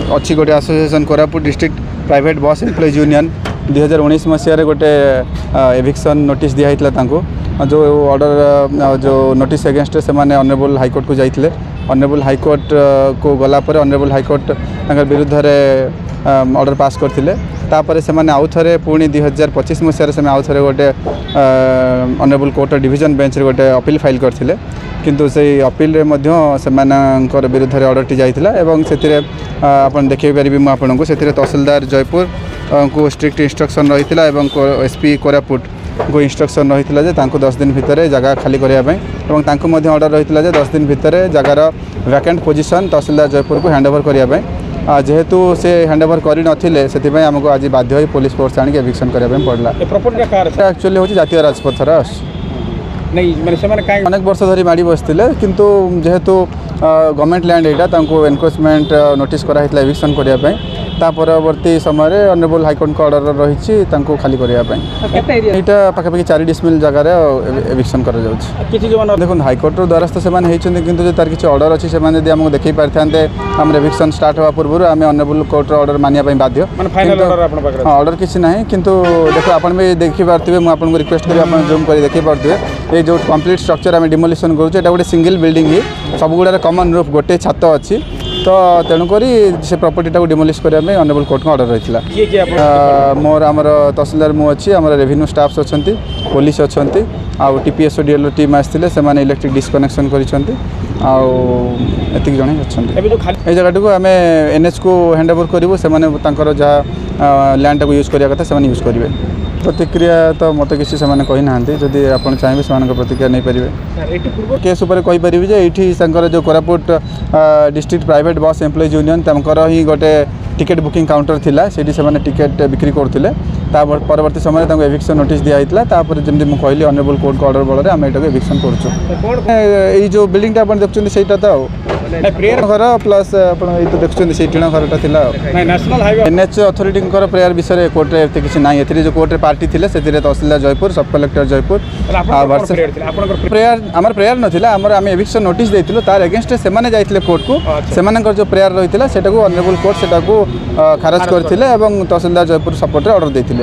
अच्छी गोटे association Koraput district private bus employees union 2019 मसीह गोटे एविक्शन नोटिस दिखाई जो ऑर्डर जो नोटिस अगेंस्ट से माने ऑनरेबल हाईकोर्ट को जाइए। ऑनरेबल हाईकोर्ट को गलापर ऑनरेबल हाईकोर्ट विरुद्ध ऑर्डर पास करते तापर से माने आउ थे पुणी 2025 मसीह से आउ थे गोटे ऑनरेबल कोर्ट डिवीजन बेंच गोटे अपील फाइल करते किंतु से अपील से विरुद्ध ऑर्डर जाइए एवं से आपन देखिए पारि मुझे से तहसीलदार जयपुर को स्ट्रिक्ट इंस्ट्रक्शन रही है एसपी कोरापुट को इंस्ट्रक्शन रही है 10 दिन भितर जगह खाली करने ऑर्डर रही है 10 दिन भितर जगार वैकेंट पोजिशन तहसीलदार जयपुर को हैंडओवर करने जेहेतु से हैंडओवर करते से आमको आज बाध्य पुलिस फोर्स आनिक एविक्शन करने पड़ा। एक्चुअली हूँ जातीय राजपथर नहीं मैंने अनेक वर्ष धरी माड़ी बसते किंतु जेहेतु गवर्नमेंट लैंड यहाँ एनक्रोचमेंट नोटिस कराई एविक्शन करने परवर्ती समय ऑनरेबल हाईकोर्ट को ऑर्डर रही खाली करने यहाँ पाखापाखि 4 डिसमिल जगार एविक्शन कर देखो हाईकोर्ट द्वारस्थ से कि तार किसी ऑर्डर अच्छी से आमको देखी पारि थे आम एविक्शन स्टार्ट हवा पूर्व आम ऑनरेबल कोर्ट ऑर्डर मानिया बाध्य ऑर्डर किसी ना किंतु देखो आप भी देखिपे मुझे रिक्वेस्ट करी जूम कर देखिपे ये जो कंप्लीट स्ट्रक्चर आम डिमोलिशन करुचे गोटे सिंगल बिल्डिंग ही सब गुड़ा कमन रूफ गोटे छात अच्छी तो तेणुक से प्रॉपर्टी को डिमोलिश करने ऑनरेबल कोर्ट को ऑर्डर रही है। मोर आमर तहसीलदार मुझे आम रेवेन्यू स्टाफ्स अच्छा पुलिस अच्छा आउ टीपीएसओ डीएलओ टीम आसते से इलेक्ट्रिक डिस्कनेक्शन कर जन अच्छा ये जगह को आम एनएच को हैंडओवर करूँ से जहाँ लैंड को यूज करने कथा यूज करेंगे। प्रतिक्रिया तो मत किसी से कही ना जदि आप चाहिए से प्रतिक्रिया नहीं पारे केस उपरि ये जो Koraput district private bus employees union ही गोटे टिकेट बुकिंग काउंटर थिला से टिकेट बिक्री करते परवर्ती समय एविक्शन नोटिस दिया तापर जमी मुझे कहली ऑनरेबल कोर्ट को ऑर्डर बल आम यहाँ एविक्शन कर जो बिल्डिंग आप देखते से घर प्लस आप तो देखते से टीण घरटा था एनएच अथॉरिटी प्रेयर विषय कोर्ट में किसी ना जो कोर्ट में पार्टी थे से तहसीलदार जयपुर सब कलेक्टर जयपुर प्रेयर आम प्रेयर नाला आम एविक्शन नोटिस देती तार एगेंस्ट से जाते कोर्ट को से जो प्रेयर रही है ऑनरेबल कोर्ट से खारज करते तहसीलदार जयपुर सपोर्ट ऑर्डर देते।